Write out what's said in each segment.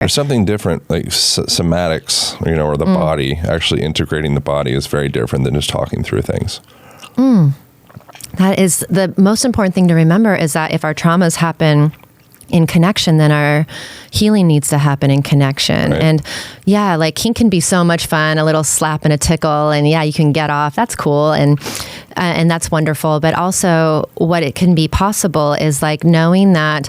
There's something different, like somatics, or the body, actually integrating the body is very different than just talking through things. That is the most important thing to remember, is that if our traumas happen in connection, then our healing needs to happen in connection. Right. And yeah, like kink can be so much fun, a little slap and a tickle, and yeah, you can get off. That's cool. And that's wonderful. But also what it can be possible is like knowing that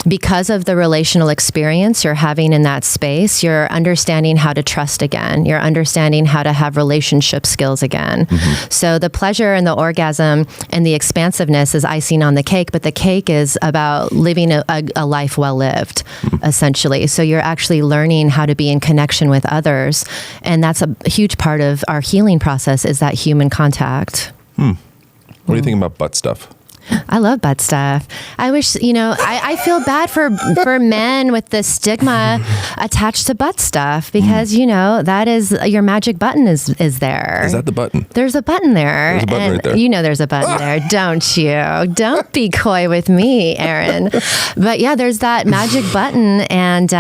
because of the relational experience you're having in that space, you're understanding how to trust again. You're understanding how to have relationship skills again. So the pleasure and the orgasm and the expansiveness is icing on the cake, but the cake is about living a life well lived, essentially. So you're actually learning how to be in connection with others. And that's a huge part of our healing process, is that human contact. What do you think about butt stuff? I love butt stuff. I wish, I feel bad for men with the stigma attached to butt stuff, because, that is, your magic button is there. Is that the button? There's a button there. There's a button right there. There's a button there, don't you? Don't be coy with me, Aaron. But yeah, there's that magic button, and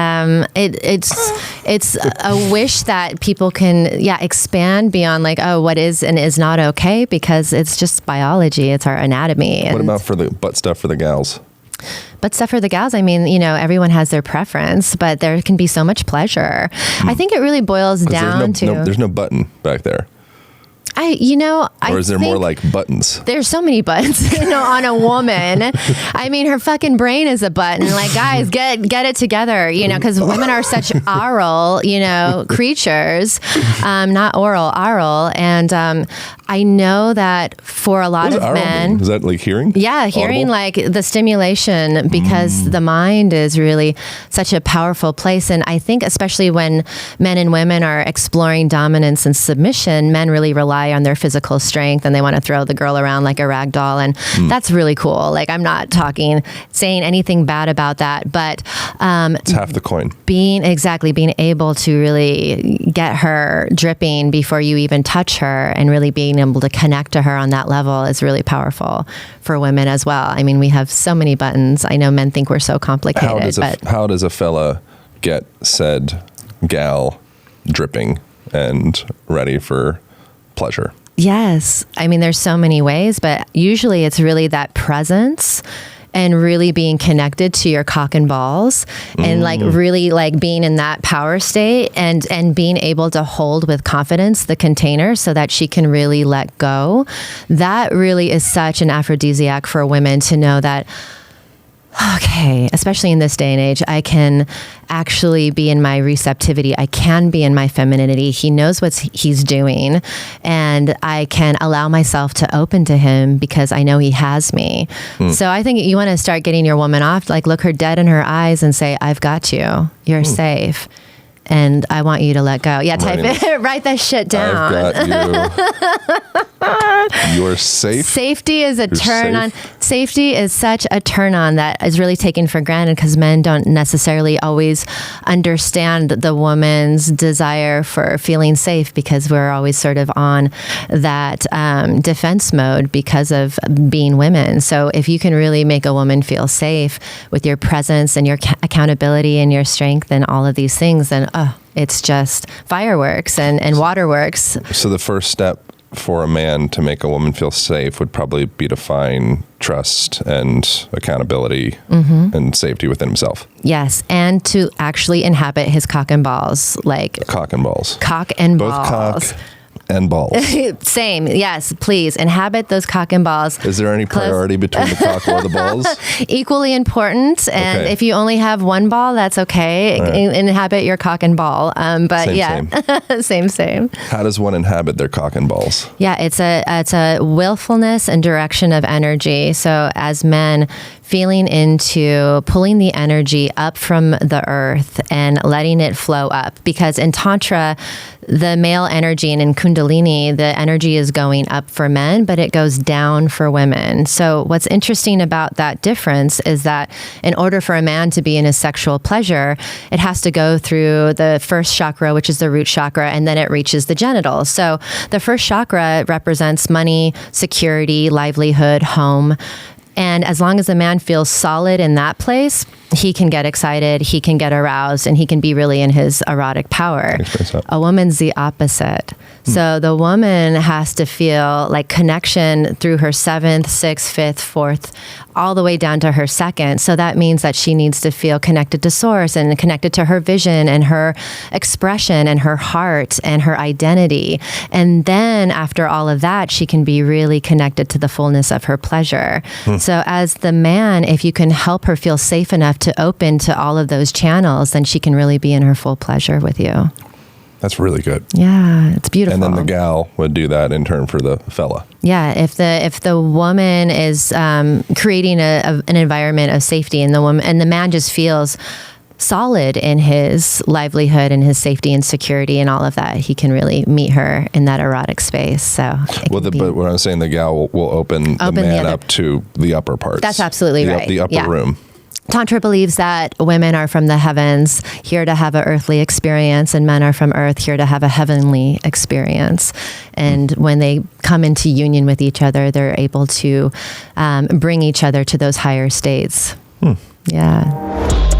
it's a wish that people can, expand beyond like, oh, what is and is not okay, because it's just biology. It's our anatomy. What about for the butt stuff for the gals? Butt stuff for the gals, I mean, everyone has their preference, but there can be so much pleasure. I think it really boils down to... there's no button back there. Or is there more like buttons? There's so many buttons, on a woman. I mean, her fucking brain is a button. Like, guys, get it together, because women are such aural, creatures, not aural. And I know that for a lot of men... Is that like hearing? Yeah, hearing, audible? Like the stimulation, because the mind is really such a powerful place. And I think especially when men and women are exploring dominance and submission, men really rely on their physical strength, and they want to throw the girl around like a rag doll. And that's really cool. Like, I'm not saying anything bad about that, but it's half the coin. Being able to really get her dripping before you even touch her, and really being able to connect to her on that level is really powerful for women as well. I mean, we have so many buttons. I know men think we're so complicated. How does a fella get said gal dripping and ready for pleasure? Yes. I mean, there's so many ways, but usually it's really that presence and really being connected to your cock and balls, and like really like being in that power state, and being able to hold with confidence the container so that she can really let go. That really is such an aphrodisiac for women, to know that, okay, especially in this day and age, I can actually be in my receptivity. I can be in my femininity. He knows what he's doing, and I can allow myself to open to him because I know he has me. So I think you want to start getting your woman off, like look her dead in her eyes and say, I've got you. You're safe. And I want you to let go. Yeah, type it. Write that shit down. I've got you. You're safe. Safety is a turn on. Safety is such a turn on that is really taken for granted, because men don't necessarily always understand the woman's desire for feeling safe, because we're always sort of on that defense mode because of being women. So if you can really make a woman feel safe with your presence and your accountability and your strength and all of these things, then it's just fireworks and waterworks. So the first step for a man to make a woman feel safe would probably be to find trust and accountability and safety within himself. Yes, and to actually inhabit his cock and balls. Like cock and balls. Cock and Both balls. Cock and balls. Same. Yes, please inhabit those cock and balls. Is there any priority between the cock or the balls? Equally important. And if you only have one ball, that's okay. Right. Inhabit your cock and ball. But same. How does one inhabit their cock and balls? Yeah, it's a willfulness and direction of energy. So as men, feeling into pulling the energy up from the earth and letting it flow up. Because in Tantra, the male energy, and in Kundalini, the energy is going up for men, but it goes down for women. So what's interesting about that difference is that in order for a man to be in a sexual pleasure, it has to go through the first chakra, which is the root chakra, and then it reaches the genitals. So the first chakra represents money, security, livelihood, home. And as long as a man feels solid in that place, he can get excited, he can get aroused, and he can be really in his erotic power. A woman's the opposite. So the woman has to feel like connection through her 7th, 6th, 5th, 4th, all the way down to her 2nd. So that means that she needs to feel connected to source and connected to her vision and her expression and her heart and her identity. And then after all of that, she can be really connected to the fullness of her pleasure. So as the man, if you can help her feel safe enough to open to all of those channels, then she can really be in her full pleasure with you. That's really good. Yeah, it's beautiful. And then the gal would do that in turn for the fella. Yeah, if the woman is creating an environment of safety, and the man just feels solid in his livelihood and his safety and security and all of that, he can really meet her in that erotic space. So, but what I'm saying, the gal will open the man up to the upper parts. That's absolutely right. The upper room. Tantra believes that women are from the heavens, here to have an earthly experience, and men are from earth, here to have a heavenly experience. And when they come into union with each other, they're able to bring each other to those higher states. Yeah.